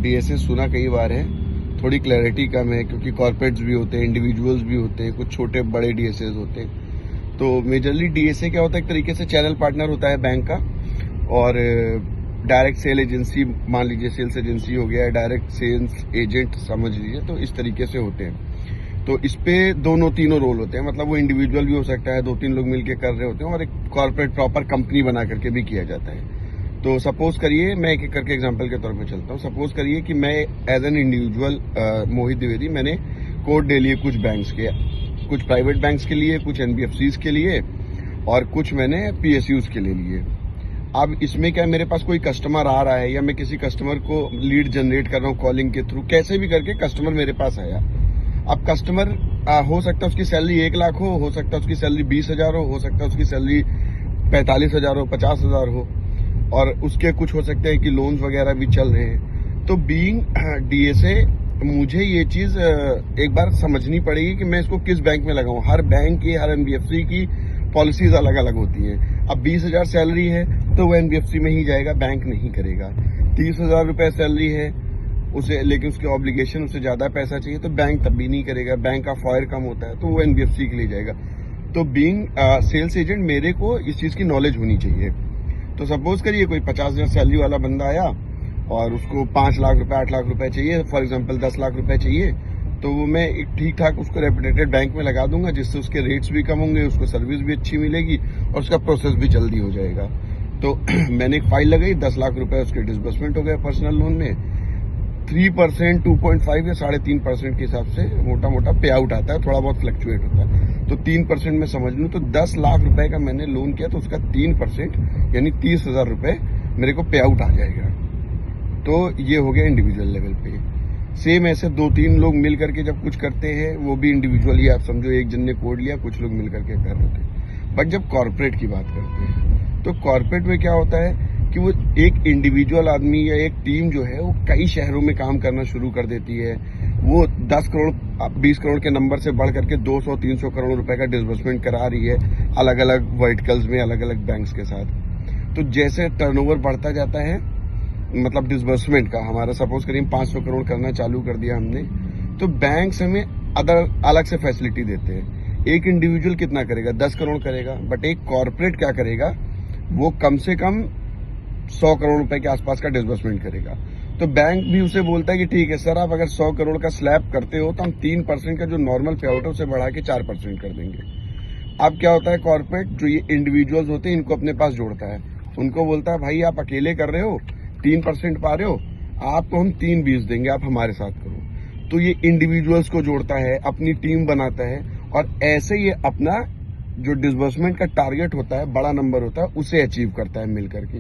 DSA सुना कई बार है, थोड़ी क्लैरिटी कम है क्योंकि कॉर्पोरेट्स भी होते हैं, इंडिविजुअल्स भी होते हैं, कुछ छोटे बड़े डीएसए होते हैं। तो मेजरली डीएसए क्या होता है, एक तरीके से चैनल पार्टनर होता है बैंक का, और डायरेक्ट सेल एजेंसी, मान लीजिए सेल्स एजेंसी हो गया, डायरेक्ट सेल्स एजेंट समझ लीजिए, तो इस तरीके से होते हैं। तो इस पे दोनों तीनों रोल होते हैं, मतलब वो इंडिविजुअल भी हो सकता है, 2-3 लोग मिलकर कर रहे होते हैं, और एक कॉर्पोरेट प्रॉपर कंपनी बना करके भी किया जाता है। तो सपोज करिए, मैं एक एक करके एग्जांपल के तौर पे चलता हूँ। सपोज करिए कि मैं एज एन इंडिविजुअल मोहित द्विवेदी, मैंने कोड ले लिए कुछ बैंक्स के, कुछ प्राइवेट बैंक्स के लिए, कुछ एनबीएफसीज के लिए, और कुछ मैंने पीएसयूज के लिए लिए। अब इसमें क्या, मेरे पास कोई कस्टमर आ रहा है या मैं किसी कस्टमर को लीड जनरेट कर रहा हूँ कॉलिंग के थ्रू, कैसे भी करके कस्टमर मेरे पास आया। अब कस्टमर हो सकता है उसकी सैलरी 1 लाख हो सकता है उसकी सैलरी 20,000 हो सकता है उसकी सैलरी 45,000 हो, 50,000 हो, और उसके कुछ हो सकते हैं कि लोन्स वगैरह भी चल रहे हैं। तो बीइंग डीएसए मुझे ये चीज एक बार समझनी पड़ेगी कि मैं इसको किस बैंक में लगाऊं। हर बैंक की, हर एनबीएफसी की पॉलिसीज अलग अलग होती हैं। अब 20,000 सैलरी है तो वो एनबीएफसी में ही जाएगा, बैंक नहीं करेगा। 30,000 रुपए सैलरी है उसे, लेकिन उसके ऑब्लिगेशन, उससे ज्यादा पैसा चाहिए तो बैंक तब भी नहीं करेगा, बैंक का फॉयर कम होता है तो वो एनबीएफसी के लिए जाएगा। तो बीइंग सेल्स एजेंट मेरे को इस चीज की नॉलेज होनी चाहिए। तो सपोज करिए कोई 50,000 सैलरी वाला बंदा आया और उसको 5 लाख रुपए, 8 लाख रुपए चाहिए, फॉर एग्जांपल 10 लाख रुपए चाहिए, तो वो मैं एक ठीक ठाक उसको रेपुटेटेड बैंक में लगा दूंगा, जिससे उसके रेट्स भी कम होंगे, उसको सर्विस भी अच्छी मिलेगी और उसका प्रोसेस भी जल्दी हो जाएगा। तो मैंने एक फाइल लगाई, 10 लाख रुपए उसके डिसबर्समेंट हो गया पर्सनल लोन में। 3%, 2.5 या 3.5% के हिसाब से मोटा मोटा पे आउट आता है, थोड़ा बहुत फ्लक्चुएट होता है। तो 3% में समझ लूँ तो 10 लाख रुपए का मैंने लोन किया, तो उसका 3% यानी 30,000 रुपए मेरे को पे आउट आ जाएगा। तो ये हो गया इंडिविजुअल लेवल पे। सेम ऐसे 2-3 लोग मिल करके जब कुछ करते हैं, वो भी इंडिविजुअल ही, आप समझो एक जन ने कोड लिया, कुछ लोग मिल करके कर रहे थे। बट जब कॉर्पोरेट की बात करते हैं तो कॉर्पोरेट में क्या होता है कि वो एक इंडिविजुअल आदमी या एक टीम जो है वो कई शहरों में काम करना शुरू कर देती है। वो 10 करोड़ 20 करोड़ के नंबर से बढ़ करके 200-300 करोड़ रुपए का डिसबर्समेंट करा रही है अलग अलग वर्टिकल्स में, अलग अलग बैंक्स के साथ। तो जैसे टर्नओवर बढ़ता जाता है, मतलब डिसबर्समेंट का, हमारा सपोज करिए 500 करोड़ करना चालू कर दिया हमने, तो बैंक्स हमें अलग से फैसिलिटी देते हैं। एक इंडिविजुअल कितना करेगा, 10 करोड़ करेगा, बट एक कॉर्पोरेट क्या करेगा, वो कम से कम 100 करोड़ रुपए के आसपास का डिसबर्समेंट करेगा। तो बैंक भी उसे बोलता है कि ठीक है सर, आप अगर 100 करोड़ का स्लैब करते हो तो हम 3% का जो नॉर्मल पे आउट है उसे बढ़ा के 4% कर देंगे। अब क्या होता है, कॉर्पोरेट जो ये इंडिविजुअल्स होते हैं इनको अपने पास जोड़ता है, उनको बोलता है भाई आप अकेले कर रहे हो, 3% पा रहे हो, आपको हम 3-20 देंगे, आप हमारे साथ करो। तो ये इंडिविजुअल्स को जोड़ता है, अपनी टीम बनाता है, और ऐसे ये अपना जो डिसबर्समेंट का टारगेट होता है, बड़ा नंबर होता है, उसे अचीव करता है मिल करके।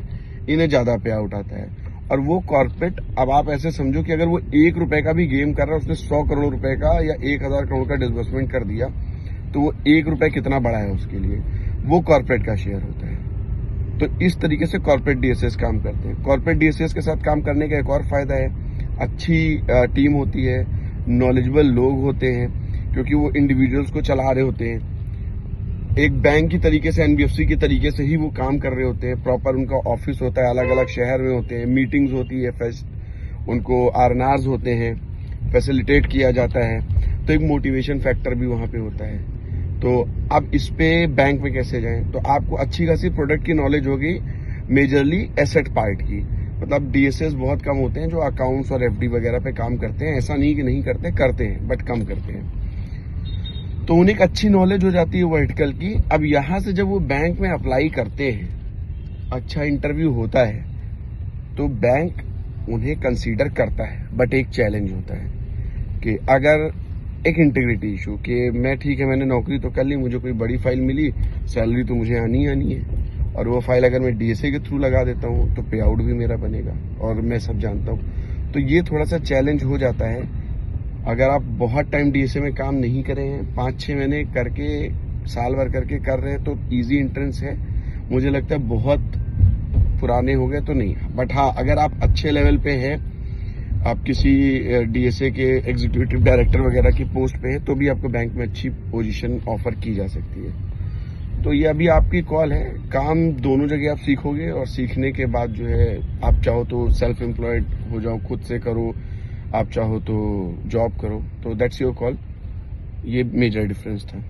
इन्हें ज्यादा पे आउट आता है। और वो कॉर्पोरेट, अब आप ऐसे समझो कि अगर वो 1 रुपए का भी गेम कर रहा है, उसने 100 करोड़ रुपए का या 1,000 करोड़ का डिसबर्समेंट कर दिया, तो वो 1 रुपए कितना बड़ा है उसके लिए, वो कॉर्पोरेट का शेयर होता है। तो इस तरीके से कॉर्पोरेट डीएसएस काम करते हैं। कॉर्पोरेट डीएसएस के साथ काम करने का एक और फायदा है, अच्छी टीम होती है, नॉलेजेबल लोग होते हैं, क्योंकि वो इंडिविजुअल्स को चला रहे होते हैं। एक बैंक की तरीके से, एनबीएफसी की तरीके से ही वो काम कर रहे होते हैं। प्रॉपर उनका ऑफिस होता है, अलग अलग शहर में होते हैं, मीटिंग्स होती है, उनको आरएनआर्स होते हैं, फैसिलिटेट किया जाता है। तो एक मोटिवेशन फैक्टर भी वहां पे होता है। तो अब इस पे बैंक में कैसे जाएं, तो आपको अच्छी खासी प्रोडक्ट की नॉलेज होगी, मेजरली एसेट पार्ट की। मतलब डीएसएस बहुत कम होते हैं जो अकाउंट्स और एफडी वगैरह पे काम करते हैं। ऐसा नहीं कि नहीं करते, करते हैं बट कम करते हैं। तो उन्हें एक अच्छी नॉलेज हो जाती है वर्टिकल की। अब यहां से जब वो बैंक में अप्लाई करते हैं, अच्छा इंटरव्यू होता है, तो बैंक उन्हें कंसीडर करता है। बट एक चैलेंज होता है कि अगर एक इंटीग्रिटी इशू कि मैं ठीक है, मैंने नौकरी तो कर ली, मुझे कोई बड़ी फाइल मिली, सैलरी तो मुझे आनी है, और वो फाइल अगर मैं डीएसए के थ्रू लगा देता हूँ तो पे आउट भी मेरा बनेगा, और मैं सब जानता हूँ। तो ये थोड़ा सा चैलेंज हो जाता है। अगर आप बहुत टाइम डीएसए में काम नहीं करे हैं, 5-6 महीने करके, साल भर करके कर रहे हैं, तो इजी एंट्रेंस है। मुझे लगता है बहुत पुराने हो गए तो नहीं, बट हाँ, अगर आप अच्छे लेवल पे हैं, आप किसी डीएसए के एग्जीक्यूटिव डायरेक्टर वगैरह की पोस्ट पे है, तो भी आपको बैंक में अच्छी पोजीशन ऑफर की जा सकती है। तो ये अभी आपकी कॉल है। काम दोनों जगह आप सीखोगे और सीखने के बाद जो है आप चाहो तो सेल्फ एम्प्लॉयड हो जाओ, खुद से करो, आप चाहो तो जॉब करो, तो दैट्स योर कॉल। ये मेजर डिफरेंस था।